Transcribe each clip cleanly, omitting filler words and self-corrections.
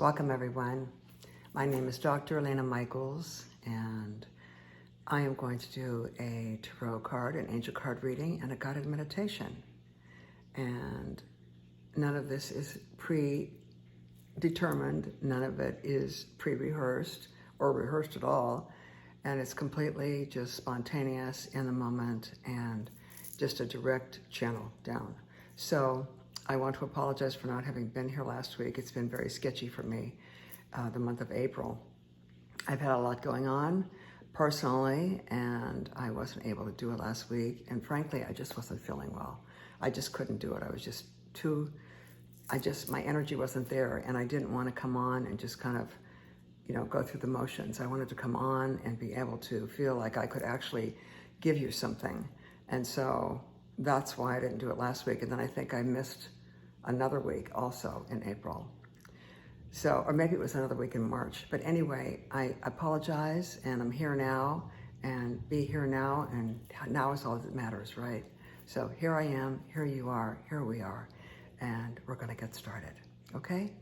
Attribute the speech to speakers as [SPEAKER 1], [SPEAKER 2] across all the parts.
[SPEAKER 1] Welcome everyone. My name is Dr. Elena Michaels and I am going to do a tarot card, an angel card reading, and a guided meditation. And none of this is predetermined, none of it is pre-rehearsed or rehearsed at all. And it's completely just spontaneous in the moment and just a direct channel down. So I want to apologize for not having been here last week. It's been very sketchy for me, the month of April. I've had a lot going on personally, and I wasn't able to do it last week. And frankly, I just wasn't feeling well. I just couldn't do it. I was just my energy wasn't there, and I didn't want to come on and just kind of, go through the motions. I wanted to come on and be able to feel like I could actually give you something. And so that's why I didn't do it last week. And then I think I missed another week also in April. So, or maybe it was another week in March. But anyway, I apologize, and I'm here now, and be here now, and now is all that matters, right? So here I am, here you are, here we are, and we're gonna get started, okay?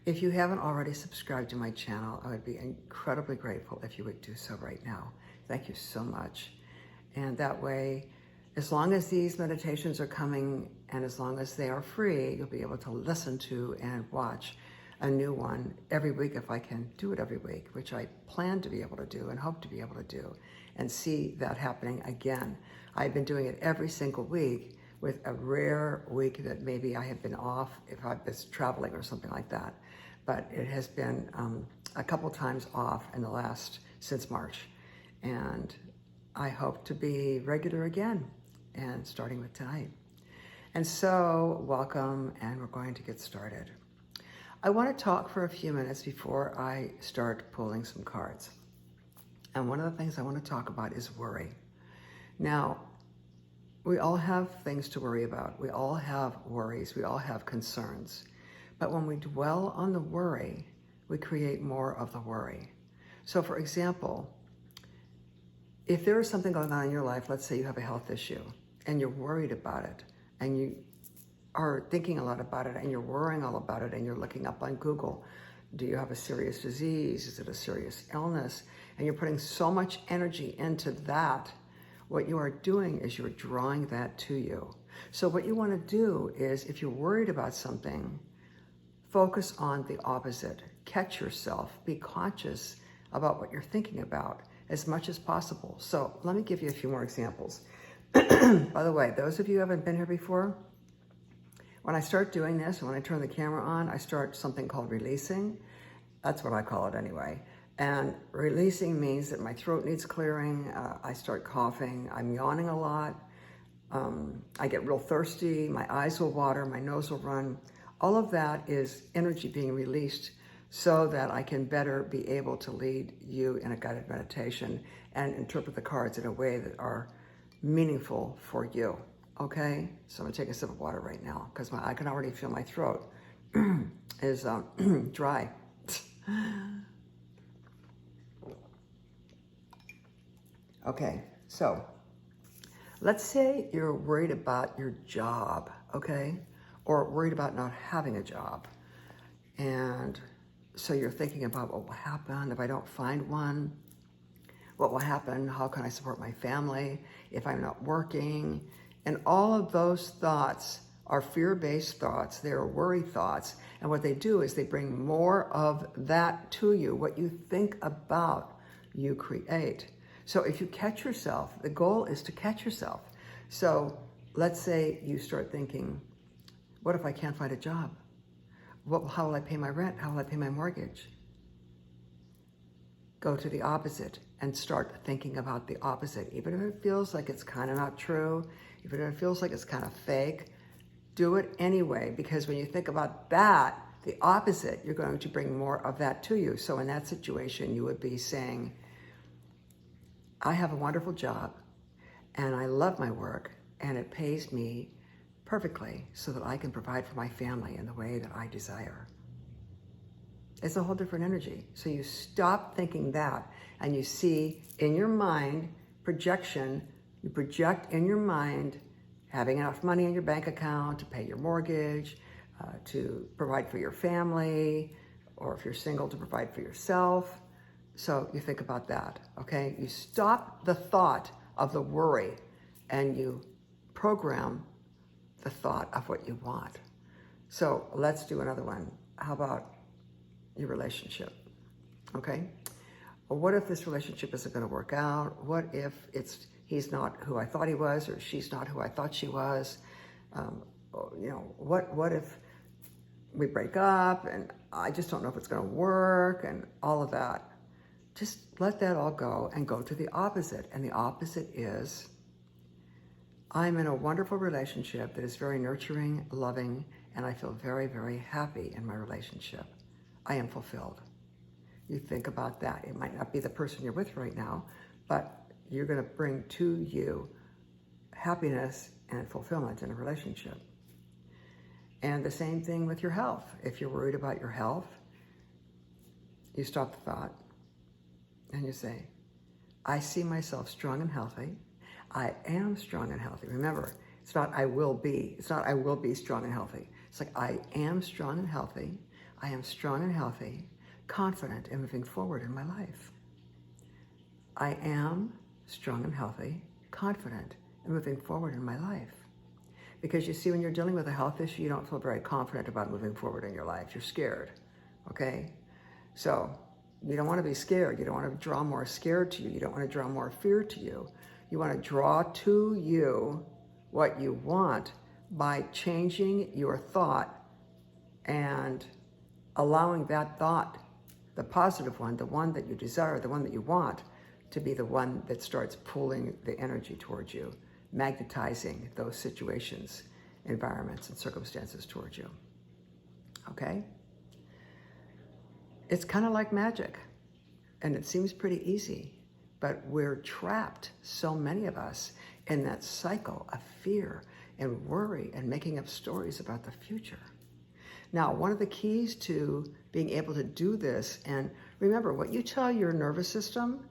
[SPEAKER 1] If you haven't already subscribed to my channel, I would be incredibly grateful if you would do so right now. Thank you so much. And that way, as long as these meditations are coming and as long as they are free, you'll be able to listen to and watch a new one every week if I can do it every week, which I plan to be able to do and hope to be able to do, and see that happening again. I've been doing it every single week, with a rare week that maybe I have been off if I was traveling or something like that. But it has been a couple times off in the since March. And I hope to be regular again, and starting with tonight. And so, welcome, and we're going to get started. I want to talk for a few minutes before I start pulling some cards. And one of the things I want to talk about is worry. Now, we all have things to worry about. We all have worries. We all have concerns. But when we dwell on the worry, we create more of the worry. So for example, if there is something going on in your life, let's say you have a health issue, and you're worried about it, and you are thinking a lot about it, and you're worrying all about it, and you're looking up on Google, do you have a serious disease? Is it a serious illness? And you're putting so much energy into that, what you are doing is you're drawing that to you. So what you want to do is, if you're worried about something, focus on the opposite. Catch yourself. Be conscious about what you're thinking about as much as possible. So let me give you a few more examples. By the way, those of you who haven't been here before, when I start doing this, and when I turn the camera on, I start something called releasing. That's what I call it anyway. And releasing means that my throat needs clearing. I start coughing. I'm yawning a lot. I get real thirsty. My eyes will water. My nose will run. All of that is energy being released so that I can better be able to lead you in a guided meditation and interpret the cards in a way that are meaningful for you, okay? So I'm gonna take a sip of water right now because I can already feel my throat is dry. Okay, so let's say you're worried about your job, okay? Or worried about not having a job. And so you're thinking about what will happen if I don't find one? What will happen? How can I support my family if I'm not working? And all of those thoughts are fear-based thoughts. They're worry thoughts. And what they do is they bring more of that to you. What you think about, you create. So if you catch yourself, the goal is to catch yourself. So let's say you start thinking, what if I can't find a job? How will I pay my rent? How will I pay my mortgage? Go to the opposite and start thinking about the opposite. Even if it feels like it's kind of not true, even if it feels like it's kind of fake, do it anyway, because when you think about that, the opposite, you're going to bring more of that to you. So in that situation, you would be saying, I have a wonderful job, and I love my work, and it pays me perfectly so that I can provide for my family in the way that I desire. It's a whole different energy. So you stop thinking that, and you see in your mind projection. You project in your mind having enough money in your bank account to pay your mortgage, to provide for your family, or if you're single, to provide for yourself. So you think about that, okay? You stop the thought of the worry and you program the thought of what you want. So let's do another one. How about your relationship, okay? Well, what if this relationship isn't going to work out? What if he's not who I thought he was, or she's not who I thought she was? What if we break up and I just don't know if it's going to work and all of that? Just let that all go and go to the opposite. And the opposite is, I'm in a wonderful relationship that is very nurturing, loving, and I feel very, very happy in my relationship. I am fulfilled. You think about that. It might not be the person you're with right now, but you're going to bring to you happiness and fulfillment in a relationship. And the same thing with your health. If you're worried about your health, you stop the thought and you say, I see myself strong and healthy. I am strong and healthy. Remember, it's not I will be. It's not I will be strong and healthy. It's like I am strong and healthy. I am strong and healthy, confident in moving forward in my life. I am strong and healthy, confident in moving forward in my life. Because you see, when you're dealing with a health issue, you don't feel very confident about moving forward in your life. You're scared, okay? So you don't want to be scared. You don't want to draw more scared to you. You don't want to draw more fear to you. You want to draw to you what you want by changing your thought and allowing that thought, the positive one, the one that you desire, the one that you want, to be the one that starts pulling the energy towards you, magnetizing those situations, environments, and circumstances towards you. Okay? It's kind of like magic, and it seems pretty easy, but we're trapped, so many of us, in that cycle of fear and worry and making up stories about the future. Now, one of the keys to being able to do this, and remember, what you tell your nervous system,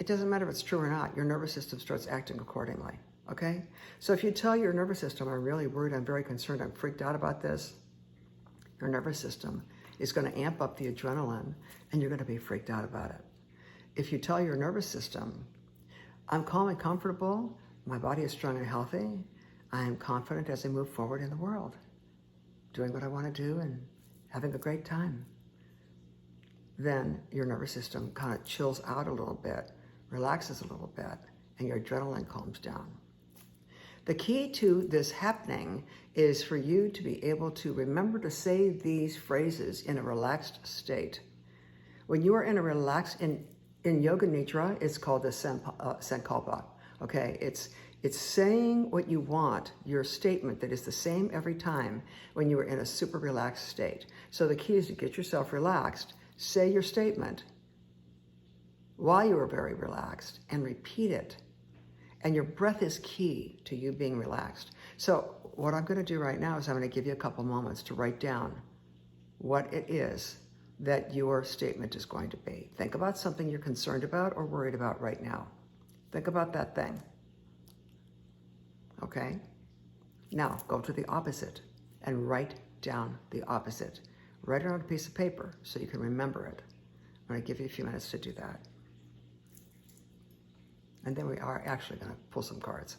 [SPEAKER 1] it doesn't matter if it's true or not, your nervous system starts acting accordingly, okay? So if you tell your nervous system, I'm really worried, I'm very concerned, I'm freaked out about this, your nervous system is going to amp up the adrenaline and you're going to be freaked out about it. If you tell your nervous system, I'm calm and comfortable, my body is strong and healthy, I am confident as I move forward in the world, doing what I want to do and having a great time, then your nervous system kind of chills out a little bit, relaxes a little bit, and your adrenaline calms down. The key to this happening is for you to be able to remember to say these phrases in a relaxed state. When you are in a relaxed, in Yoga Nidra, it's called the Sankalpa, okay? It's saying what you want, your statement that is the same every time when you are in a super relaxed state. So the key is to get yourself relaxed, say your statement while you are very relaxed and repeat it. And your breath is key to you being relaxed. So what I'm going to do right now is I'm going to give you a couple moments to write down what it is that your statement is going to be. Think about something you're concerned about or worried about right now. Think about that thing. Okay? Now go to the opposite and write down the opposite. Write it on a piece of paper so you can remember it. I'm going to give you a few minutes to do that. And then we are actually going to pull some cards.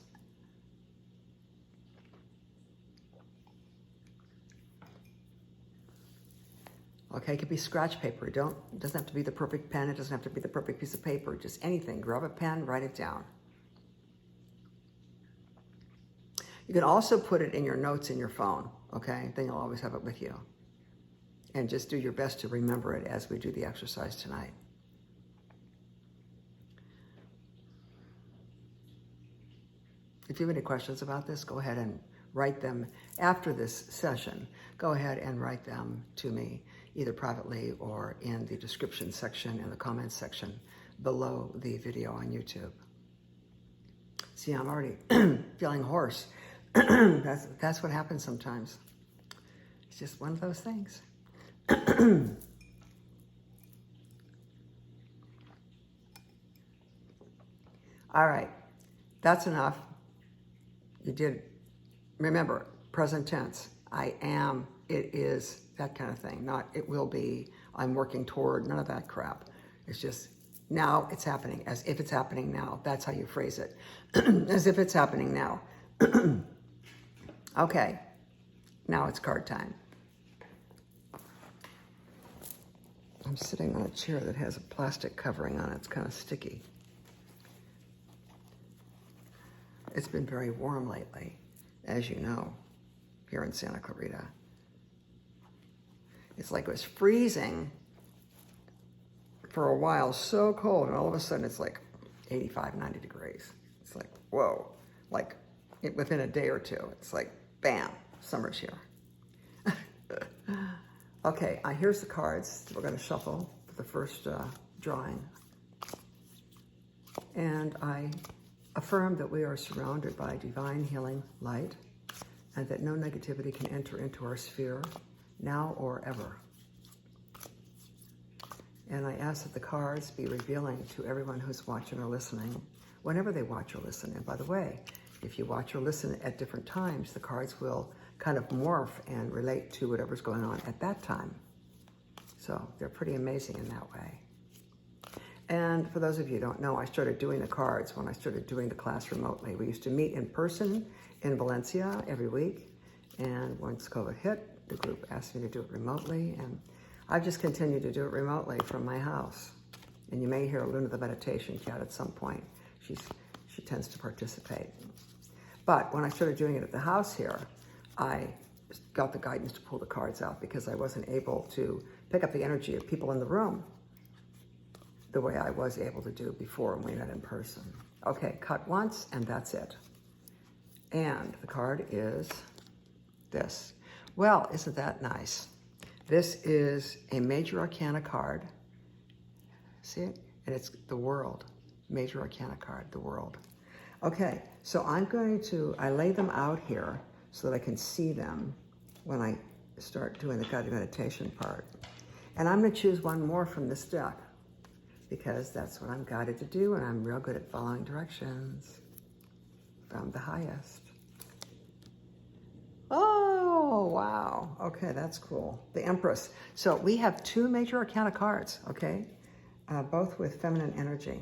[SPEAKER 1] Okay, it could be scratch paper. It doesn't have to be the perfect pen. It doesn't have to be the perfect piece of paper. Just anything. Grab a pen, write it down. You can also put it in your notes in your phone, okay? Then you'll always have it with you. And just do your best to remember it as we do the exercise tonight. If you have any questions about this, go ahead and write them after this session. Go ahead and write them to me, either privately or in the description section, in the comments section below the video on YouTube. See, I'm already feeling hoarse. That's what happens sometimes. It's just one of those things. All right, that's enough. You did, remember, present tense. I am, it is, that kind of thing. Not it will be, I'm working toward, none of that crap. It's just, now it's happening, as if it's happening now. That's how you phrase it. As if it's happening now. Okay, now it's card time. I'm sitting on a chair that has a plastic covering on it. It's kind of sticky. It's been very warm lately, as you know, here in Santa Clarita. It's like it was freezing for a while, so cold, and all of a sudden it's like 85, 90 degrees. It's like, whoa, like within a day or two, it's like, bam, summer's here. Okay, here's the cards that we're going to shuffle for the first drawing. And I affirm that we are surrounded by divine healing light and that no negativity can enter into our sphere now or ever. And I ask that the cards be revealing to everyone who's watching or listening, whenever they watch or listen. And by the way, if you watch or listen at different times, the cards will kind of morph and relate to whatever's going on at that time. So they're pretty amazing in that way. And for those of you who don't know, I started doing the cards when I started doing the class remotely. We used to meet in person in Valencia every week. And once COVID hit, the group asked me to do it remotely. And I've just continued to do it remotely from my house. And you may hear Luna the meditation cat at some point. She tends to participate. But when I started doing it at the house here, I got the guidance to pull the cards out because I wasn't able to pick up the energy of people in the room the way I was able to do before when we met in person. Okay, cut once, and that's it. And the card is this. Well, isn't that nice? This is a Major Arcana card. See it? And it's the World. Major Arcana card, the World. Okay, so I lay them out here so that I can see them when I start doing the guided meditation part. And I'm going to choose one more from this deck because that's what I'm guided to do, and I'm real good at following directions from the highest. Oh, wow. Okay, that's cool. The Empress. So we have two Major Arcana cards, okay? Both with feminine energy.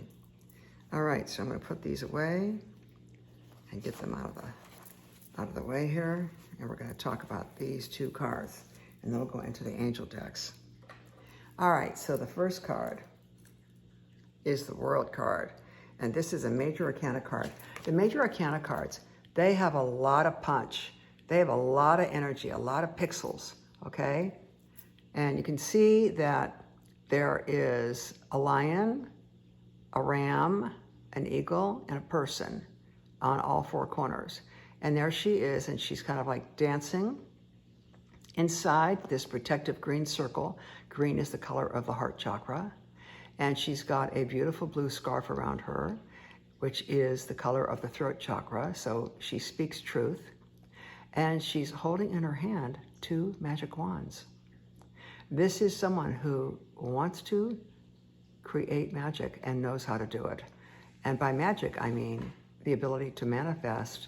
[SPEAKER 1] All right, so I'm going to put these away and get them out of the way here. And we're going to talk about these two cards, and they'll go into the angel decks. All right, so the first card is the World card, and this is a Major Arcana card. The Major Arcana cards, they have a lot of punch. They have a lot of energy, a lot of pixels, okay? And you can see that there is a lion, a ram, an eagle, and a person on all four corners. And there she is, and she's kind of like dancing inside this protective green circle. Green is the color of the heart chakra. And she's got a beautiful blue scarf around her, which is the color of the throat chakra. So she speaks truth. And she's holding in her hand two magic wands. This is someone who wants to create magic and knows how to do it. And by magic, I mean the ability to manifest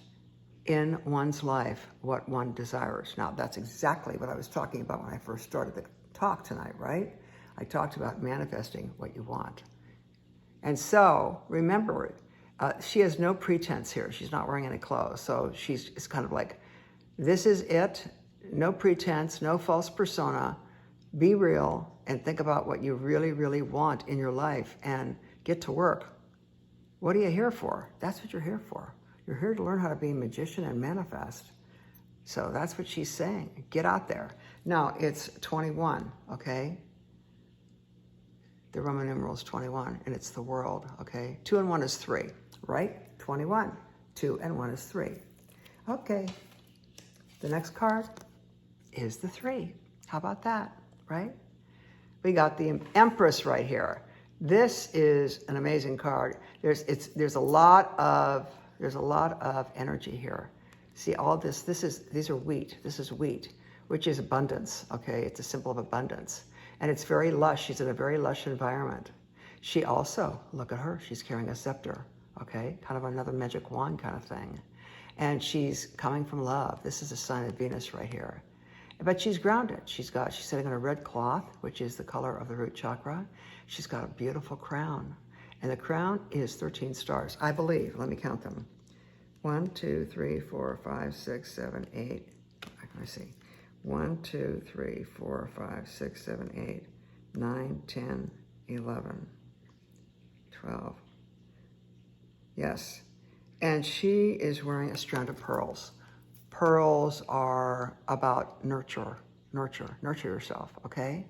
[SPEAKER 1] in one's life what one desires. Now, that's exactly what I was talking about when I first started the talk tonight, right? I talked about manifesting what you want. And so, remember, she has no pretense here. She's not wearing any clothes. So it's kind of like, this is it, no pretense, no false persona. Be real and think about what you really, really want in your life and get to work. What are you here for? That's what you're here for. You're here to learn how to be a magician and manifest. So that's what she's saying. Get out there. Now, it's 21, okay? The Roman numeral is 21, and it's the World, okay? 2 and 1 is 3, right? 21. 2 and 1 is 3. Okay. The next card is the 3. How about that, right? We got the Empress right here. This is an amazing card. There's a lot of energy here. See all this? These are wheat. This is wheat, which is abundance. Okay, it's a symbol of abundance, and it's very lush. She's in a very lush environment. She also, look at her. She's carrying a scepter. Okay, kind of another magic wand kind of thing, and she's coming from love. This is a sign of Venus right here. But she's grounded. She's sitting on a red cloth, which is the color of the root chakra. She's got a beautiful crown. And the crown is 13 stars, I believe. Let me count them. 1, 2, 3, 4, 5, 6, 7, 8. Let me see. 1, 2, 3, 4, 5, 6, 7, 8, 9, 10, 11, 12. Yes. And she is wearing a strand of pearls. Pearls are about nurture yourself, okay?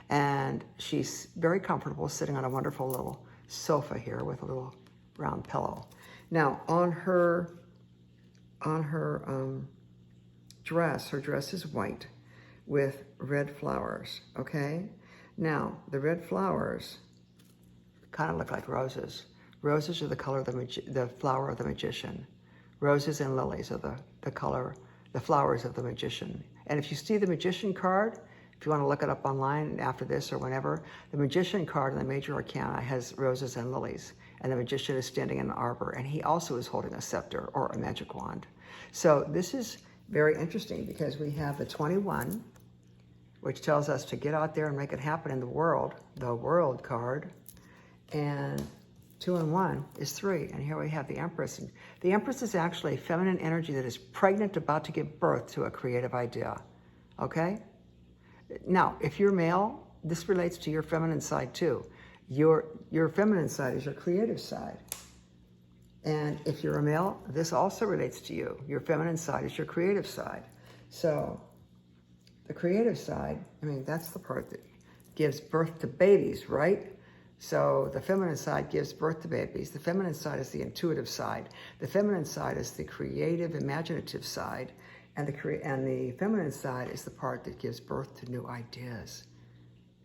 [SPEAKER 1] And she's very comfortable sitting on a wonderful little sofa here with a little round pillow. Now, on her dress, her dress is white with red flowers, okay? Now, the red flowers kind of look like roses. Roses are the color of the flower of the magician. Roses and lilies are the flowers of the magician. And if you see the magician card, if you want to look it up online after this or whenever, the magician card in the major arcana has roses and lilies. And the magician is standing in an arbor. And he also is holding a scepter or a magic wand. So this is very interesting because we have the 21, which tells us to get out there and make it happen in the world card. And 2 and 1 is 3. And here we have the Empress. And the Empress is actually a feminine energy that is pregnant, about to give birth to a creative idea. Okay? Now, if you're male, this relates to your feminine side too. Your feminine side is your creative side. And if you're a male, this also relates to you. Your feminine side is your creative side. So the creative side, I mean, that's the part that gives birth to babies, right? So the feminine side gives birth to babies. The feminine side is the intuitive side. The feminine side is the creative, imaginative side. And the feminine side is the part that gives birth to new ideas,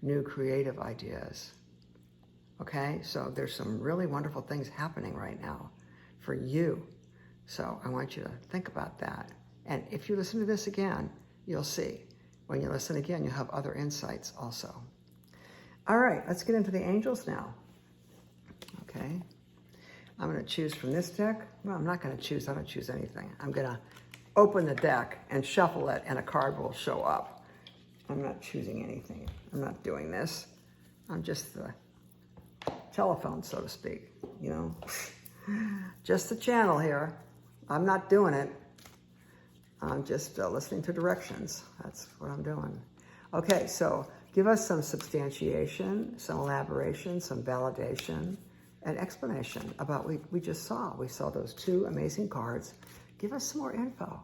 [SPEAKER 1] new creative ideas. Okay, so there's some really wonderful things happening right now for you. So I want you to think about that. And if you listen to this again, you'll see. When you listen again, you'll have other insights also. All right, let's get into the angels now. Okay, I'm going to choose from this deck. Well, I'm not going to choose. I don't choose anything. I'm going to open the deck and shuffle it, and a card will show up. I'm not choosing anything. I'm not doing this. I'm just the telephone, so to speak, you know. Just the channel here. I'm not doing it. I'm just listening to directions. That's what I'm doing. Okay, so give us some substantiation, some elaboration, some validation, and explanation about what we just saw. We saw those 2 amazing cards. Give us some more info.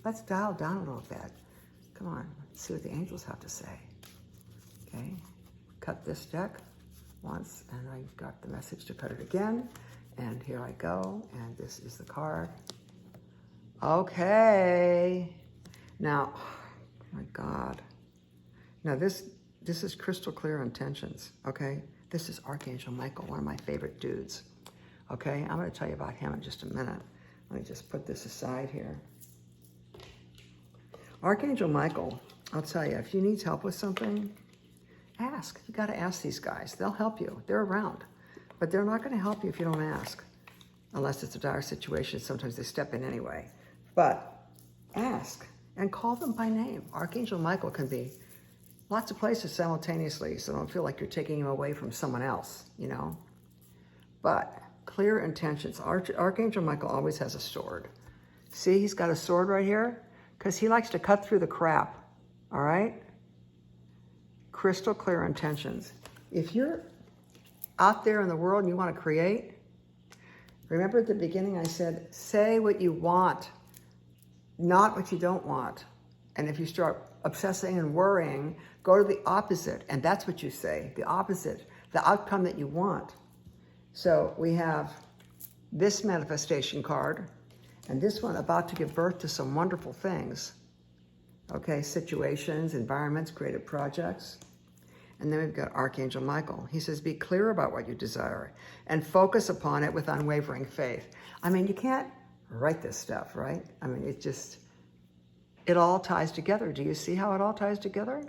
[SPEAKER 1] Let's dial down a little bit. Come on, let's see what the angels have to say. Okay, cut this deck once, and I've got the message to cut it again. And here I go, and this is the card. Okay. Now, oh my God. Now this is crystal clear intentions, okay? This is Archangel Michael, one of my favorite dudes. Okay, I'm going to tell you about him in just a minute. Let me just put this aside here. Archangel Michael, I'll tell you, if you need help with something, ask. You got to ask these guys. They'll help you. They're around. But they're not going to help you if you don't ask. Unless it's a dire situation, sometimes they step in anyway. But ask and call them by name. Archangel Michael can be lots of places simultaneously, so don't feel like you're taking him away from someone else, you know. But clear intentions. Archangel Michael always has a sword. See, he's got a sword right here because he likes to cut through the crap, all right? Crystal clear intentions. If you're out there in the world and you want to create, remember at the beginning I said, say what you want, not what you don't want. And if you start obsessing and worrying, go to the opposite, and that's what you say, the opposite, the outcome that you want. So we have this manifestation card, and this one about to give birth to some wonderful things. Okay, situations, environments, creative projects. And then we've got Archangel Michael. He says, be clear about what you desire and focus upon it with unwavering faith. I mean, you can't write this stuff, right? I mean, it all ties together. Do you see how it all ties together?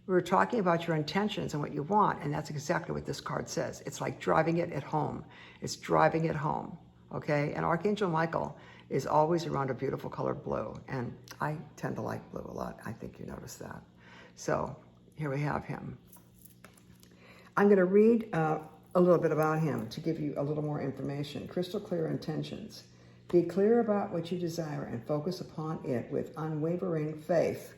[SPEAKER 1] We were talking about your intentions and what you want, and that's exactly what this card says. It's like driving it at home. It's driving it home, okay? And Archangel Michael is always around a beautiful color blue, and I tend to like blue a lot. I think you noticed that. So here we have him. I'm going to read a little bit about him to give you a little more information. Crystal clear intentions. Be clear about what you desire and focus upon it with unwavering faith.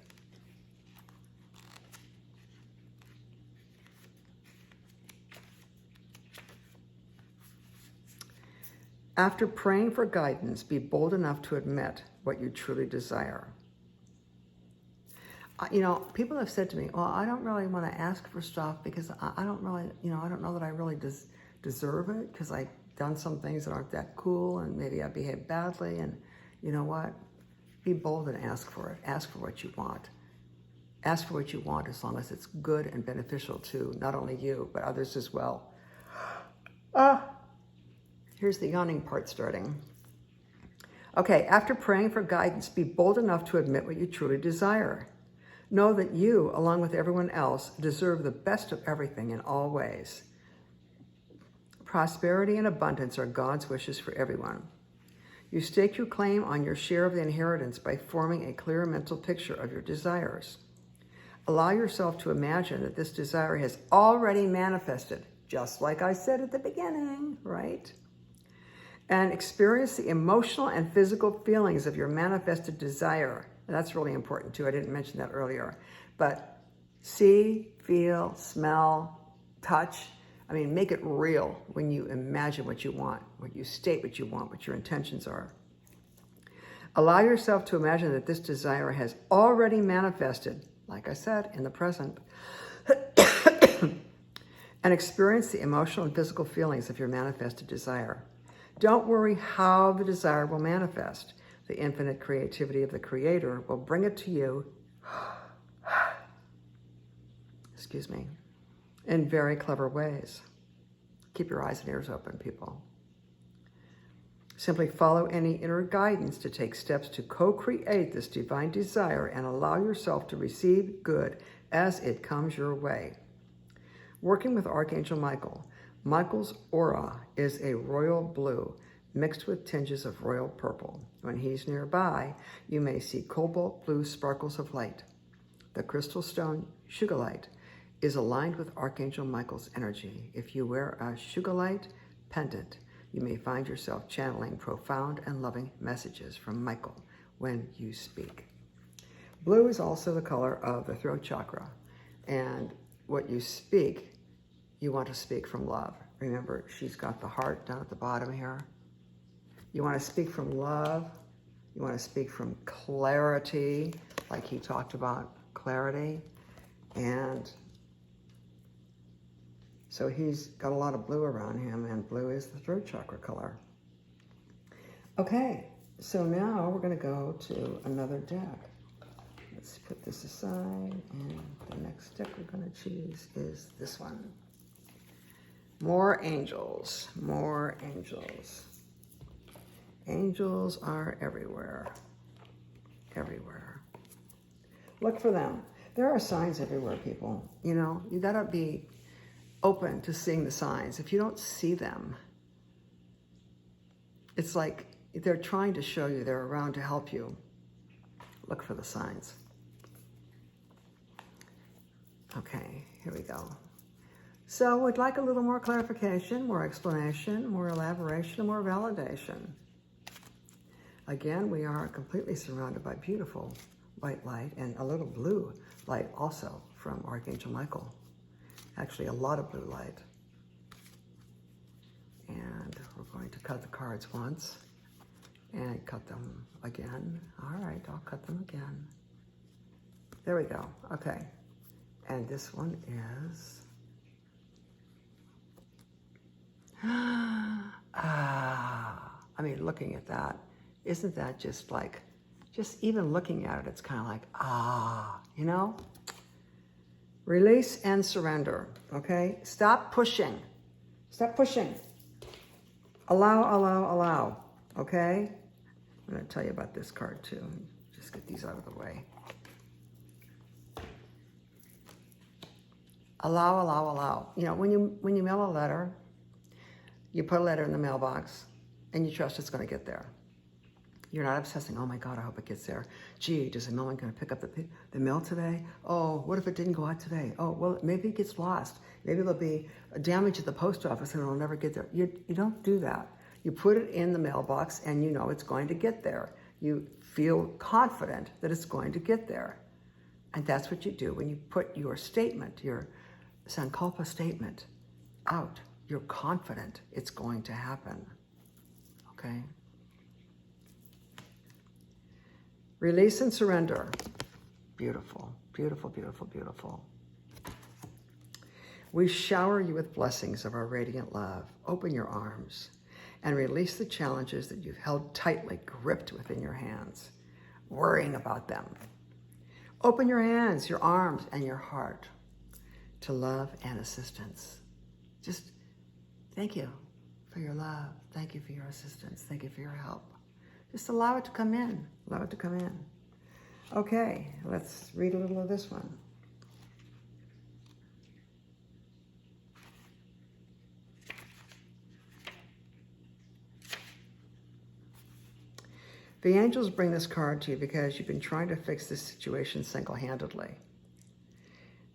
[SPEAKER 1] After praying for guidance, be bold enough to admit what you truly desire. You know, people have said to me, well, I don't really want to ask for stuff because I don't really, I don't know that I really deserve it because I've done some things that aren't that cool and maybe I behave badly. And you know what? Be bold and ask for it. Ask for what you want. Ask for what you want as long as it's good and beneficial to not only you, but others as well. Here's the yawning part starting. Okay, after praying for guidance, be bold enough to admit what you truly desire. Know that you, along with everyone else, deserve the best of everything in all ways. Prosperity and abundance are God's wishes for everyone. You stake your claim on your share of the inheritance by forming a clear mental picture of your desires. Allow yourself to imagine that this desire has already manifested, just like I said at the beginning, right? And experience the emotional and physical feelings of your manifested desire. And that's really important too. I didn't mention that earlier. But see, feel, smell, touch. I mean, make it real when you imagine what you want, when you state what you want, what your intentions are. Allow yourself to imagine that this desire has already manifested, like I said, in the present. And experience the emotional and physical feelings of your manifested desire. Don't worry how the desire will manifest. The infinite creativity of the Creator will bring it to you, excuse me, in very clever ways. Keep your eyes and ears open, people. Simply follow any inner guidance to take steps to co-create this divine desire and allow yourself to receive good as it comes your way. Working with Archangel Michael, Michael's aura is a royal blue mixed with tinges of royal purple. When he's nearby, you may see cobalt blue sparkles of light. The crystal stone Sugilite is aligned with Archangel Michael's energy. If you wear a Sugilite pendant, you may find yourself channeling profound and loving messages from Michael when you speak. Blue is also the color of the throat chakra, and what you speak, you want to speak from love. Remember, she's got the heart down at the bottom here. You want to speak from love. You want to speak from clarity, like he talked about clarity. And so he's got a lot of blue around him, and blue is the throat chakra color. Okay, so now we're going to go to another deck. Let's put this aside, and the next deck we're going to choose is this one. More angels, more angels. Angels are everywhere, everywhere. Look for them. There are signs everywhere, people. You know, you gotta be open to seeing the signs. If you don't see them, it's like they're trying to show you they're around to help you. Look for the signs. Okay, here we go. So we'd like a little more clarification, more explanation, more elaboration, more validation. Again, we are completely surrounded by beautiful white light and a little blue light also from Archangel Michael. Actually, a lot of blue light. And we're going to cut the cards once and cut them again. All right, I'll cut them again. There we go. Okay. And this one is... I mean, looking at that, isn't that just like, just even looking at it, it's kind of like, you know? Release and surrender, okay? Stop pushing. Stop pushing. Allow, allow, allow, okay? I'm going to tell you about this card too. Just get these out of the way. Allow, allow, allow. You know, when you mail a letter, you put a letter in the mailbox, and you trust it's going to get there. You're not obsessing, oh my God, I hope it gets there. Gee, does the mailman going to pick up the mail today? Oh, what if it didn't go out today? Oh, well, maybe it gets lost. Maybe there'll be damage at the post office and it'll never get there. You don't do that. You put it in the mailbox and you know it's going to get there. You feel confident that it's going to get there. And that's what you do when you put your statement, your Sankalpa statement out. You're confident it's going to happen. Okay? Release and surrender. Beautiful, beautiful, beautiful, beautiful. We shower you with blessings of our radiant love. Open your arms and release the challenges that you've held tightly gripped within your hands, worrying about them. Open your hands, your arms, and your heart to love and assistance. Just thank you for your love. Thank you for your assistance. Thank you for your help. Just allow it to come in. Allow it to come in. Okay, let's read a little of this one. The angels bring this card to you because you've been trying to fix this situation single-handedly.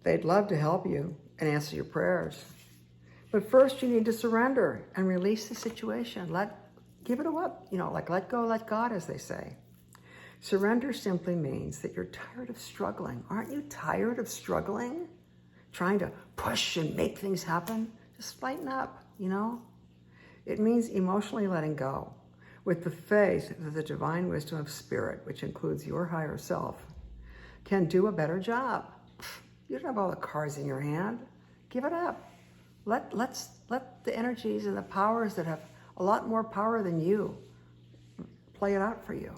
[SPEAKER 1] They'd love to help you and answer your prayers. But first you need to surrender and release the situation. Give it up, let go, let God, as they say. Surrender simply means that you're tired of struggling. Aren't you tired of struggling? Trying to push and make things happen? Just lighten up, It means emotionally letting go with the faith that the divine wisdom of spirit, which includes your higher self, can do a better job. You don't have all the cards in your hand. Give it up. Let the energies and the powers that have a lot more power than you play it out for you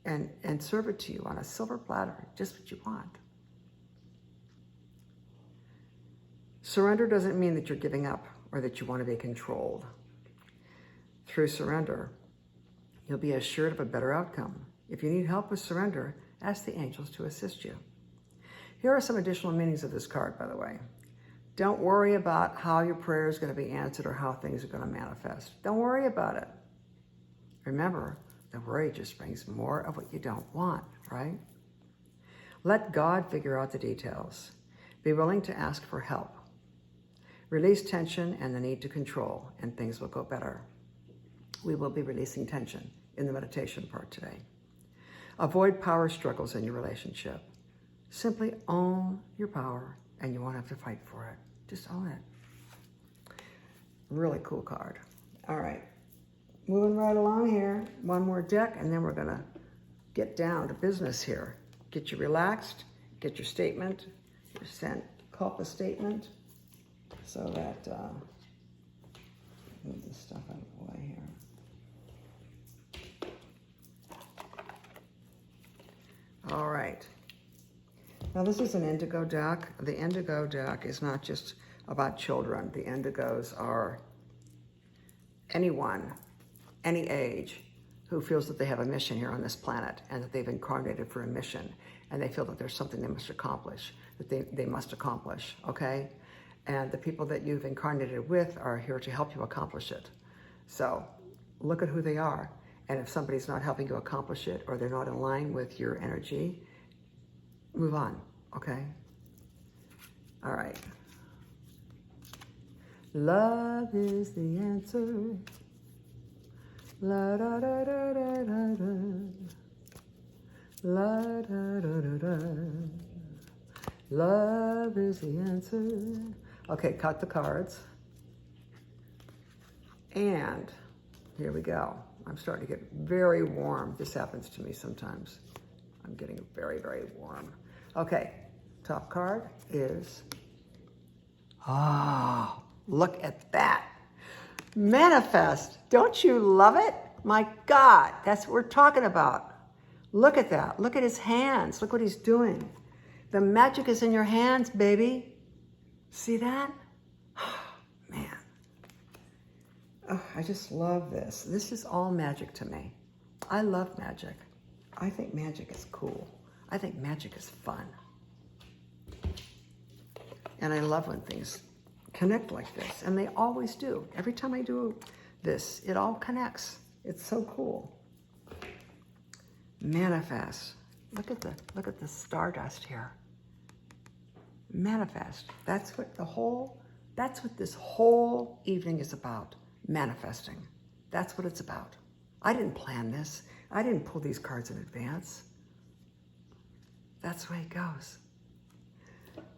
[SPEAKER 1] and serve it to you on a silver platter, just what you want. Surrender doesn't mean that you're giving up or that you want to be controlled. Through surrender, you'll be assured of a better outcome. If you need help with surrender, ask the angels to assist you. Here are some additional meanings of this card, by the way. Don't worry about how your prayer is going to be answered or how things are going to manifest. Don't worry about it. Remember, the worry just brings more of what you don't want, right? Let God figure out the details. Be willing to ask for help. Release tension and the need to control, and things will go better. We will be releasing tension in the meditation part today. Avoid power struggles in your relationship. Simply own your power, and you won't have to fight for it. Just own it. Really cool card. All right. Moving right along here. One more deck, and then we're going to get down to business here. Get you relaxed. Get your statement, your Sankalpa statement, so that, move this stuff out of the way here. All right. Now this is an indigo deck. The indigo deck is not just about children. The indigos are anyone, any age, who feels that they have a mission here on this planet and that they've incarnated for a mission and they feel that there's something they must accomplish, that they must accomplish, okay? And the people that you've incarnated with are here to help you accomplish it. So look at who they are. And if somebody's not helping you accomplish it or they're not in line with your energy, move on, okay? All right. Love is the answer. La da da da da da da. La da da da da. Love is the answer. Okay, cut the cards. And here we go. I'm starting to get very warm. This happens to me sometimes. I'm getting very, very warm. Okay, top card is, look at that. Manifest. Don't you love it? My God, that's what we're talking about. Look at that. Look at his hands. Look what he's doing. The magic is in your hands, baby. See that? Man. Oh, I just love this. This is all magic to me. I love magic. I think magic is cool. I think magic is fun. And I love when things connect like this. And they always do. Every time I do this. It all connects. It's so cool. Manifest. Look at the stardust here. Manifest. That's what this whole evening is about. Manifesting. That's what it's about. I didn't plan this. I didn't pull these cards in advance. That's the way it goes.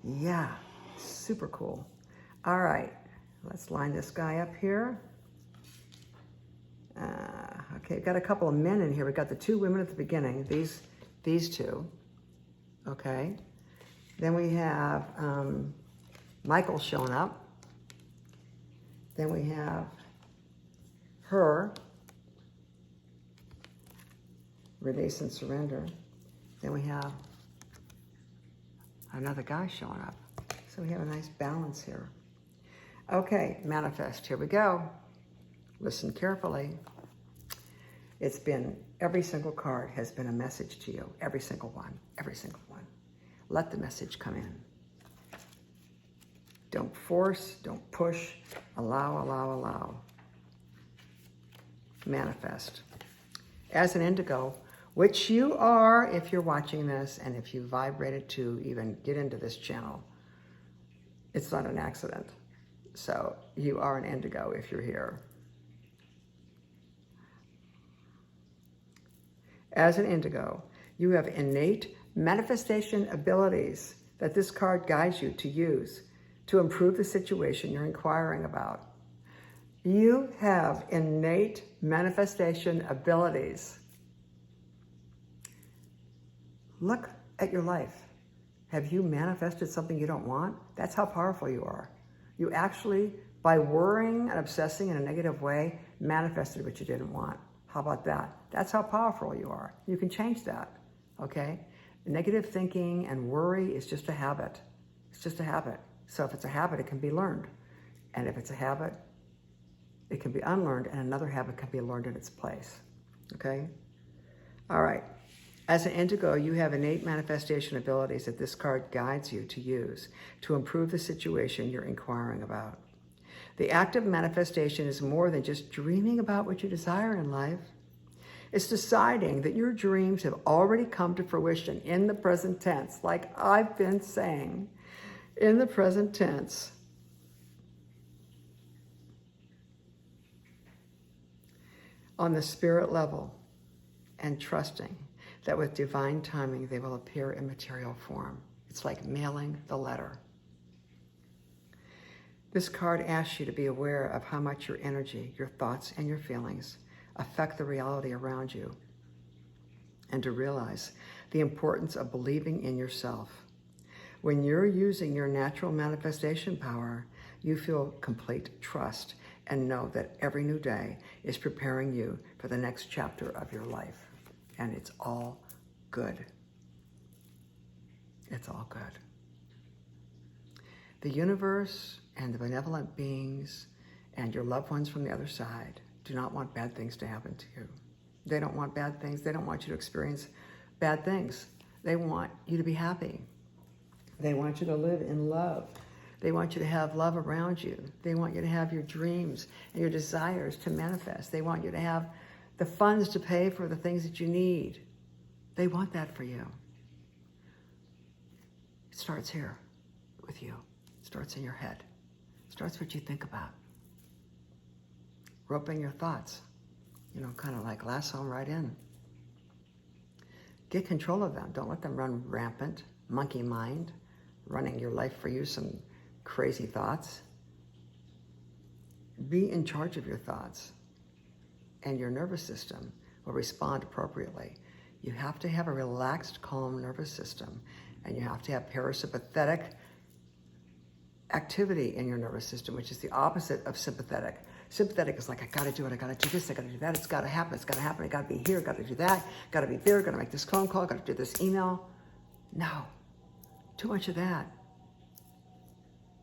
[SPEAKER 1] Yeah, super cool. All right, let's line this guy up here. Okay, we've got a couple of men in here. We've got the two women at the beginning, these two, okay? Then we have Michael showing up. Then we have her, release and surrender. Then we have another guy showing up. So we have a nice balance here. Okay, manifest, here we go. Listen carefully. It's been, every single card has been a message to you. Every single one, every single one. Let the message come in. Don't force, don't push. Allow, allow, allow. Manifest. As an indigo, which you are if you're watching this, and if you vibrated to even get into this channel, it's not an accident. So you are an indigo if you're here. As an indigo, you have innate manifestation abilities that this card guides you to use to improve the situation you're inquiring about. You have innate manifestation abilities. Look at your life. Have you manifested something you don't want? That's how powerful you are. You actually, by worrying and obsessing in a negative way, manifested what you didn't want. How about that? That's how powerful you are. You can change that, okay? Negative thinking and worry is just a habit. It's just a habit. So if it's a habit, it can be learned. And if it's a habit, it can be unlearned, and another habit can be learned in its place, okay? All right. As an indigo, you have innate manifestation abilities that this card guides you to use to improve the situation you're inquiring about. The act of manifestation is more than just dreaming about what you desire in life. It's deciding that your dreams have already come to fruition in the present tense, like I've been saying, in the present tense. On the spirit level, and trusting that with divine timing, they will appear in material form. It's like mailing the letter. This card asks you to be aware of how much your energy, your thoughts, and your feelings affect the reality around you, and to realize the importance of believing in yourself. When you're using your natural manifestation power, you feel complete trust and know that every new day is preparing you for the next chapter of your life. And it's all good. It's all good. The universe and the benevolent beings and your loved ones from the other side do not want bad things to happen to you. They don't want bad things. They don't want you to experience bad things. They want you to be happy. They want you to live in love. They want you to have love around you. They want you to have your dreams and your desires to manifest. They want you to have the funds to pay for the things that you need. They want that for you. It starts here with you. It starts in your head. It starts what you think about. Rope in your thoughts. You know, kind of like lasso them right in. Get control of them. Don't let them run rampant, monkey mind, running your life for you, some crazy thoughts. Be in charge of your thoughts, and your nervous system will respond appropriately. You have to have a relaxed, calm nervous system, and you have to have parasympathetic activity in your nervous system, which is the opposite of sympathetic. Sympathetic is like, I gotta do it, I gotta do this, I gotta do that, it's gotta happen, I gotta be here, gotta do that, gotta be there, gotta make this phone call, gotta do this email. No, too much of that.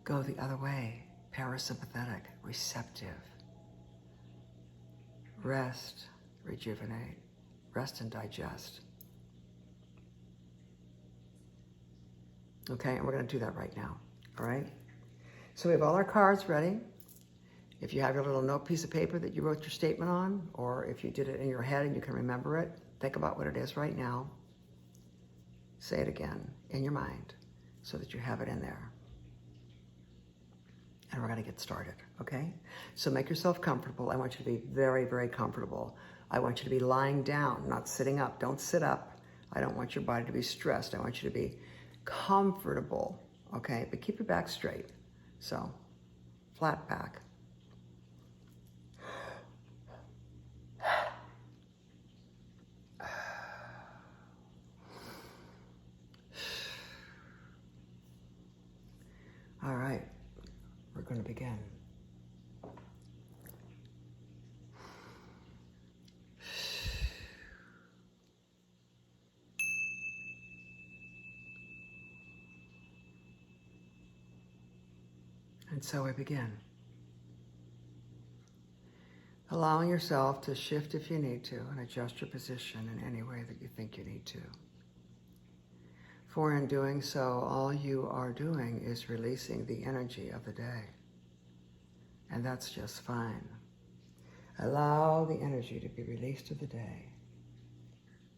[SPEAKER 1] Go the other way, parasympathetic, receptive. Rest, rejuvenate, rest and digest. Okay, and we're gonna do that right now, all right? So we have all our cards ready, If you have your little note piece of paper that you wrote your statement on, or if you did it in your head and you can remember it, think about what it is right now. Say it again in your mind so that you have it in there. And we're going to get started, okay? So make yourself comfortable. I want you to be very, very comfortable. I want you to be lying down, not sitting up. Don't sit up. I don't want your body to be stressed. I want you to be comfortable, okay? But keep your back straight. So, flat back. All right, we're going to begin. And so we begin. Allowing yourself to shift if you need to and adjust your position in any way that you think you need to. For in doing so, all you are doing is releasing the energy of the day. And that's just fine. Allow the energy to be released of the day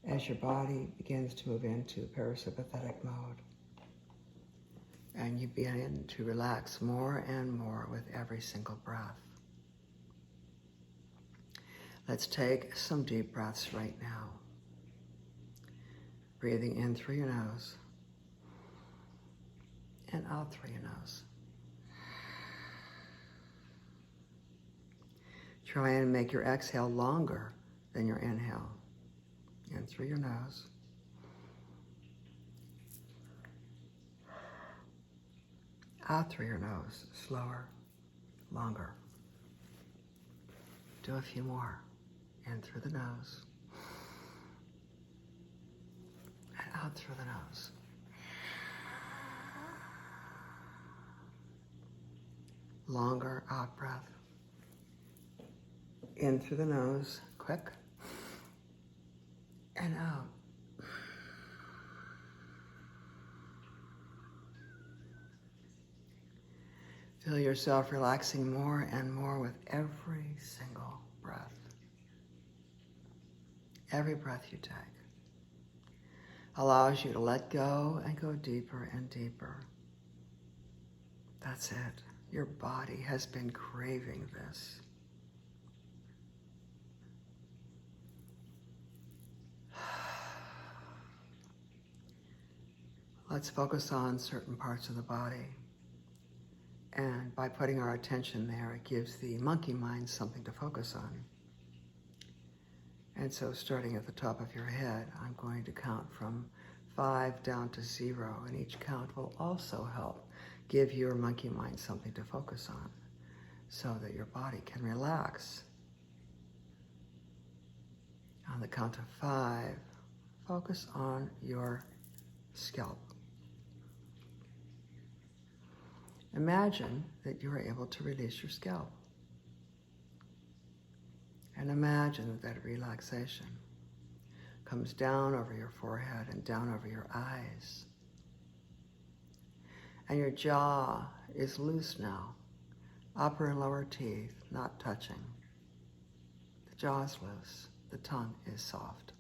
[SPEAKER 1] as your body begins to move into parasympathetic mode. And you begin to relax more and more with every single breath. Let's take some deep breaths right now. Breathing in through your nose and out through your nose. Try and make your exhale longer than your inhale. In through your nose. Out through your nose, slower, longer. Do a few more. In through the nose. And out through the nose. Longer out breath. In through the nose, quick. And out. Feel yourself relaxing more and more with every single breath. Every breath you take allows you to let go and go deeper and deeper. That's it. Your body has been craving this. Let's focus on certain parts of the body. And by putting our attention there, it gives the monkey mind something to focus on. And so starting at the top of your head, I'm going to count from 5 down to 0, and each count will also help give your monkey mind something to focus on so that your body can relax. On the count of 5, focus on your scalp. Imagine that you are able to release your scalp. And imagine that relaxation comes down over your forehead and down over your eyes. And your jaw is loose now. Upper and lower teeth not touching. The jaw is loose. The tongue is soft.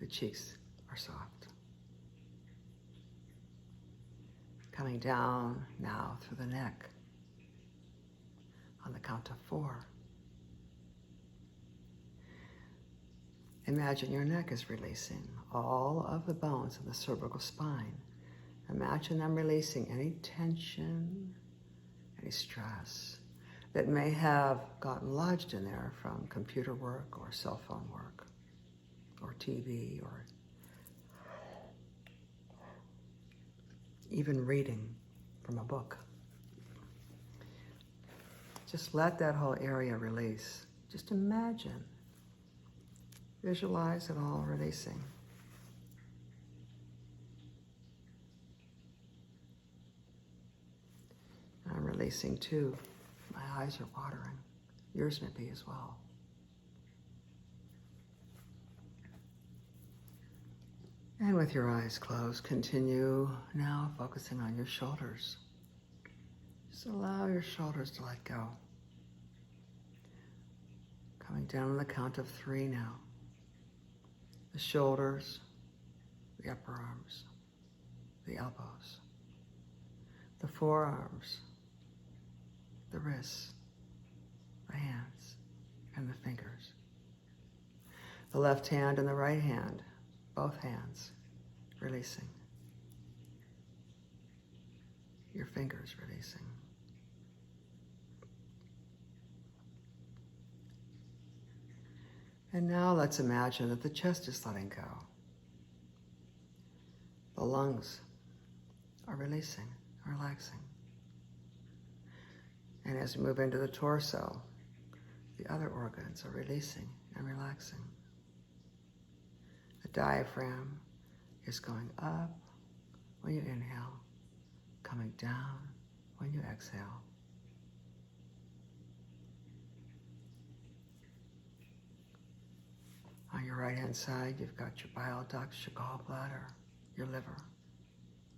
[SPEAKER 1] The cheeks are soft. Coming down now through the neck. On the count of 4. Imagine your neck is releasing all of the bones in the cervical spine. Imagine them releasing any tension, any stress that may have gotten lodged in there from computer work or cell phone work or TV or even reading from a book. Just let that whole area release. Just imagine. Visualize it all releasing. I'm releasing too. My eyes are watering. Yours may be as well. And with your eyes closed, continue now focusing on your shoulders. Just allow your shoulders to let go. Coming down on the count of 3 now. The shoulders, the upper arms, the elbows, the forearms, the wrists, the hands, and the fingers. The left hand and the right hand, both hands, releasing. Your fingers releasing. And now let's imagine that the chest is letting go. The lungs are releasing, relaxing. And as we move into the torso, the other organs are releasing and relaxing. The diaphragm is going up when you inhale, coming down when you exhale. On your right-hand side, you've got your bile ducts, your gallbladder, your liver.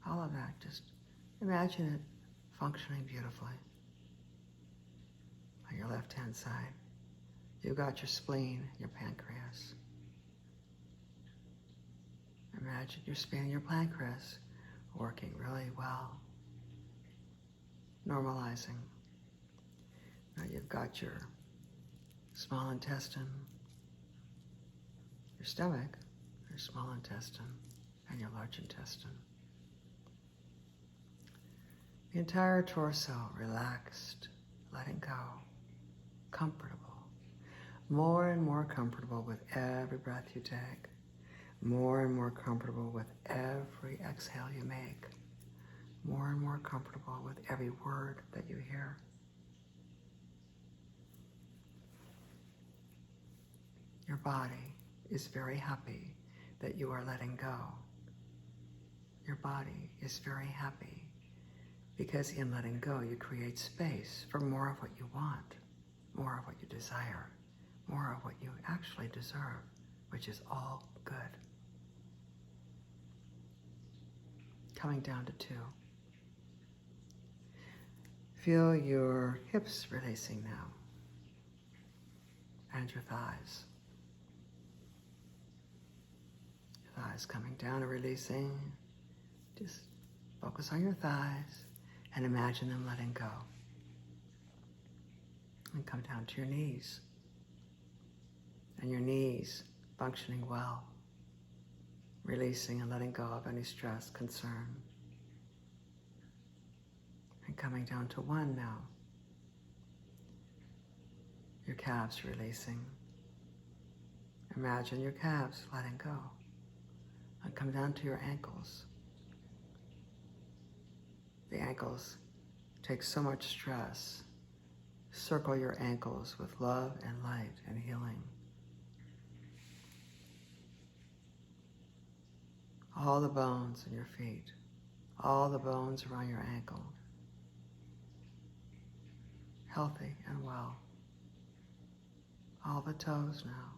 [SPEAKER 1] All of that, just imagine it functioning beautifully. On your left-hand side, you've got your spleen, your pancreas. Imagine your spleen and your pancreas working really well, normalizing. Now you've got your small intestine, your stomach, your small intestine, and your large intestine. The entire torso relaxed, letting go, comfortable, more and more comfortable with every breath you take, more and more comfortable with every exhale you make, more and more comfortable with every word that you hear. Your body is very happy that you are letting go. Your body is very happy because in letting go, you create space for more of what you want, more of what you desire, more of what you actually deserve, which is all good. Coming down to 2. Feel your hips releasing now, and your thighs. Your thighs coming down and releasing. Just focus on your thighs and imagine them letting go. And come down to your knees. And your knees functioning well, releasing and letting go of any stress, concern. And coming down to 1 now. Your calves releasing. Imagine your calves letting go. And come down to your ankles. The ankles take so much stress. Circle your ankles with love and light and healing. All the bones in your feet, all the bones around your ankle, healthy and well. All the toes now.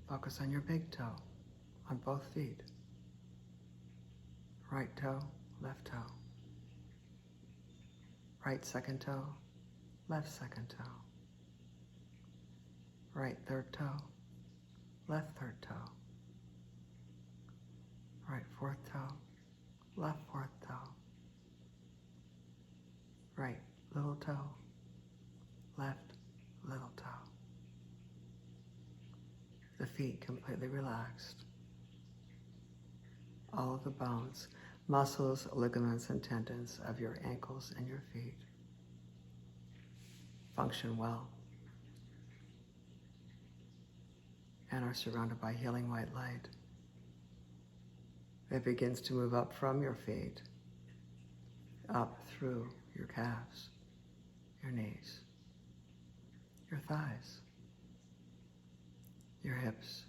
[SPEAKER 1] Focus on your big toe, on both feet. Right toe, left toe. Right second toe, left second toe. Right third toe, left third toe. Right fourth toe, left fourth toe. Right little toe, left little toe. The feet completely relaxed. All of the bones, muscles, ligaments, and tendons of your ankles and your feet function well and are surrounded by healing white light that begins to move up from your feet, up through your calves, your knees, your thighs, your hips,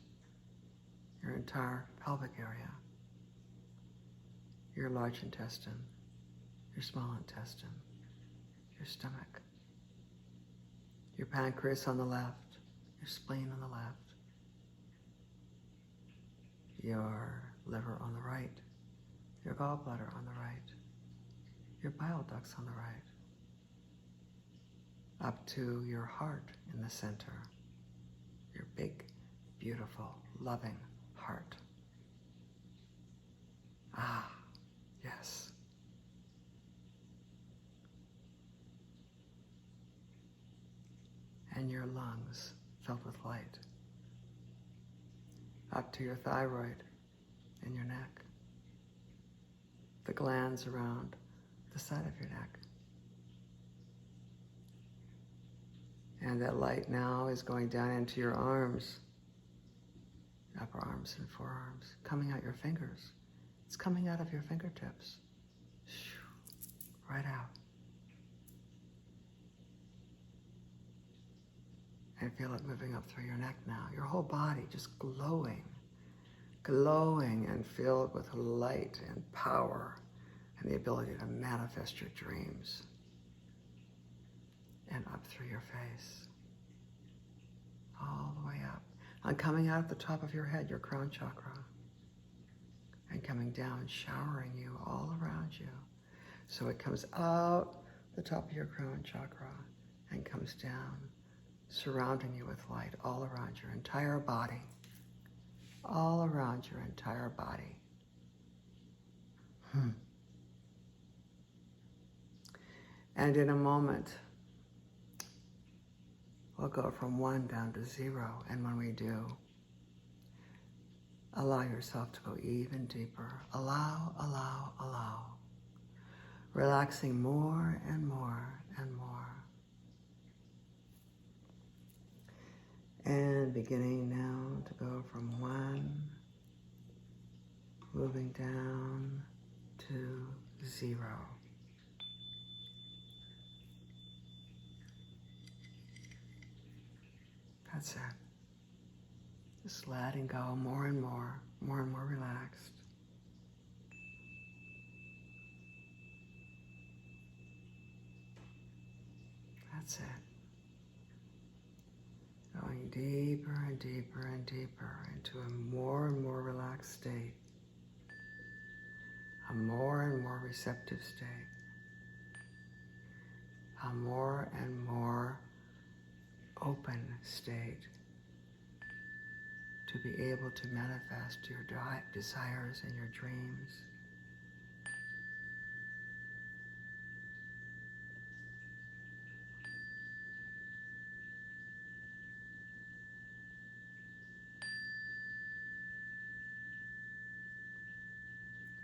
[SPEAKER 1] your entire pelvic area, your large intestine, your small intestine, your stomach, your pancreas on the left, your spleen on the left, your liver on the right, your gallbladder on the right, your bile ducts on the right, up to your heart in the center, your big, beautiful, loving heart. Ah, yes. And your lungs filled with light, up to your thyroid and your neck, the glands around the side of your neck. And that light now is going down into your arms, upper arms and forearms, coming out your fingers. It's coming out of your fingertips, right out. And feel it moving up through your neck now. Your whole body just glowing and filled with light and power and the ability to manifest your dreams. And up through your face, all the way up. And coming out at the top of your head, your crown chakra, and coming down, showering you all around you. So it comes out the top of your crown chakra and comes down, surrounding you with light all around your entire body, all around your entire body. And in a moment, we'll go from 1 down to 0, and when we do, allow yourself to go even deeper. Allow, allow, allow. Relaxing more and more and more. And beginning now to go from 1, moving down to 0. That's it. Just letting go more and more relaxed. That's it. Going deeper and deeper and deeper into a more and more relaxed state. A more and more receptive state. A more and more open state to be able to manifest your desires and your dreams.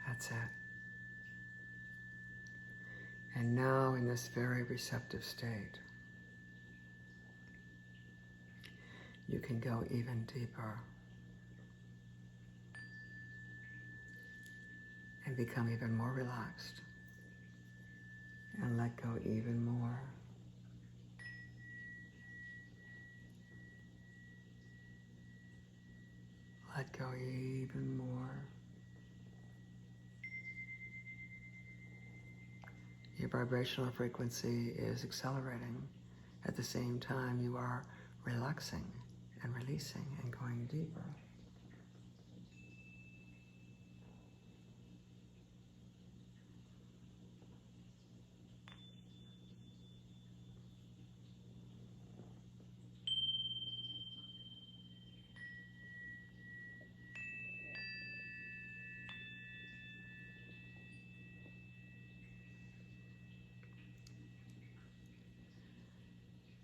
[SPEAKER 1] That's it. And now in this very receptive state, you can go even deeper and become even more relaxed and let go even more. Let go even more. Your vibrational frequency is accelerating. At the same time, you are relaxing and releasing and going deeper.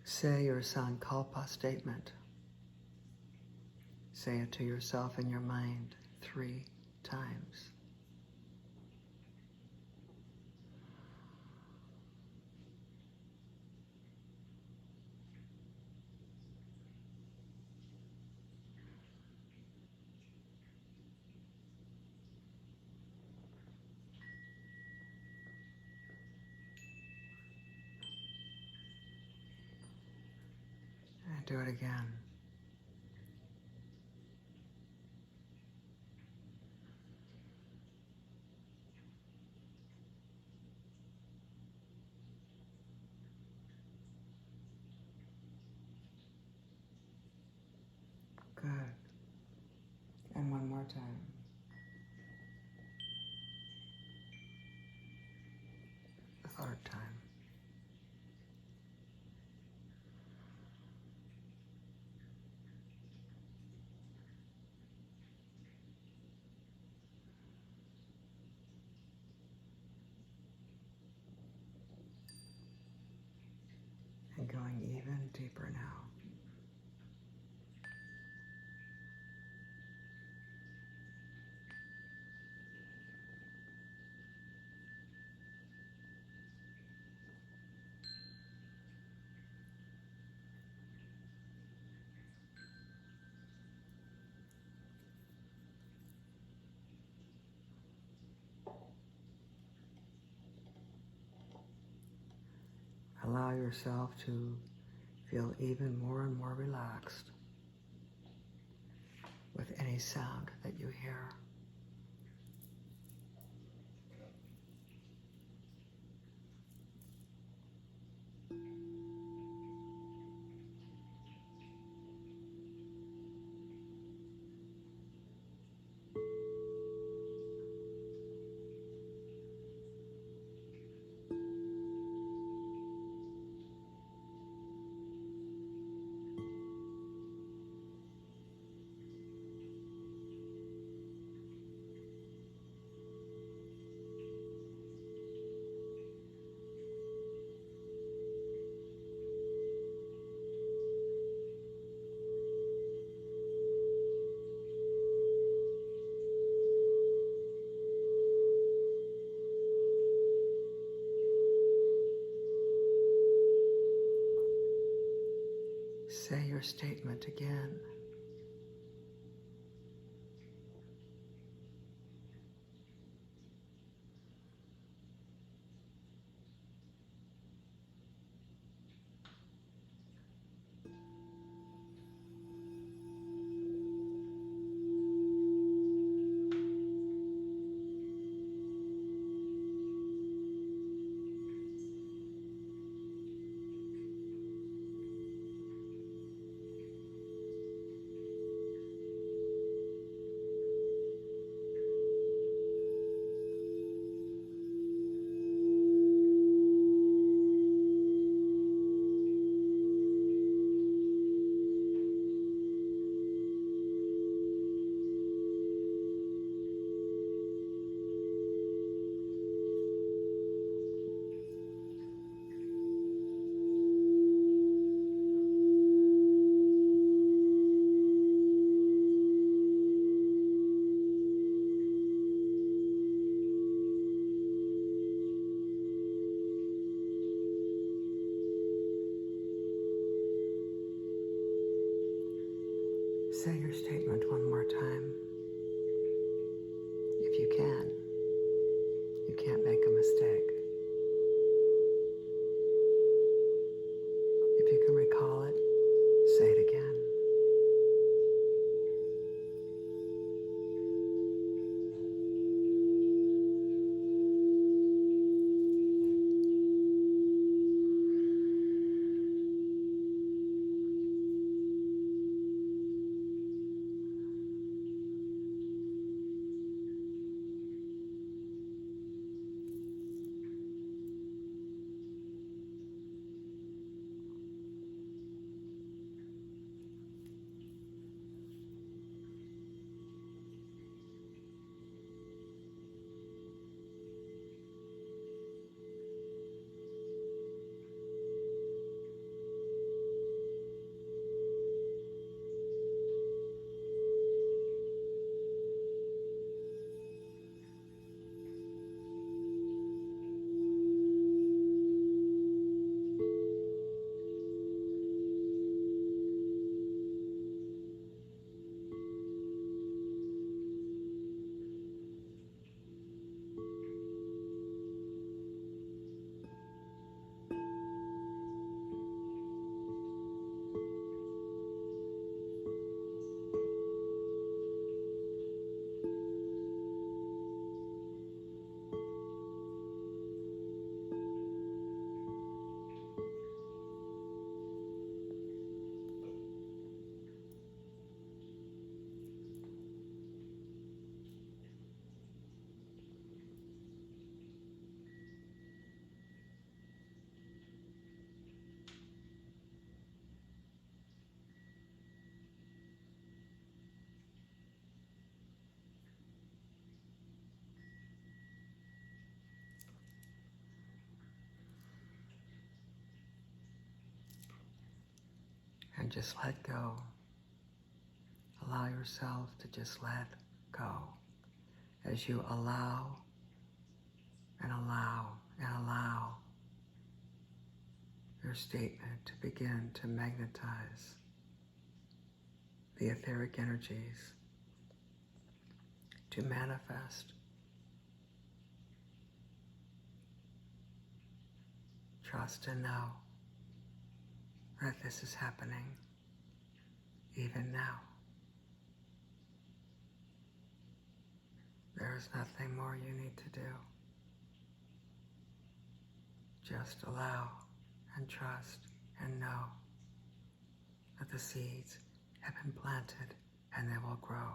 [SPEAKER 1] Say your Sankalpa statement. Say it to yourself in your mind 3 times. And do it again. Good. And one more time. hard time. And going even deeper now. Allow yourself to feel even more and more relaxed with any sound that you hear. Say your statement again. Say your statement one more time. If you can. You can't make a mistake. If you can recall it, say it again. just let go. Allow yourself to just let go as you allow and allow and allow your statement to begin to magnetize the etheric energies to manifest. Trust and know that this is happening even now. There is nothing more you need to do. Just allow and trust and know that the seeds have been planted and they will grow.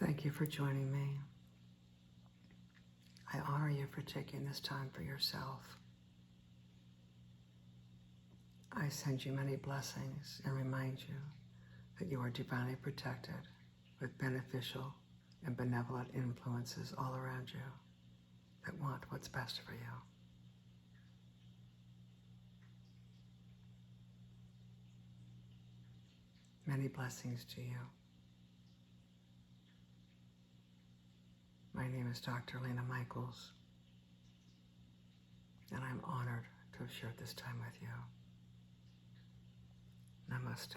[SPEAKER 1] Thank you for joining me. I honor you for taking this time for yourself. I send you many blessings and remind you that you are divinely protected with beneficial and benevolent influences all around you that want what's best for you. Many blessings to you. My name is Dr. Lena Michaels, and I'm honored to have shared this time with you. Namaste.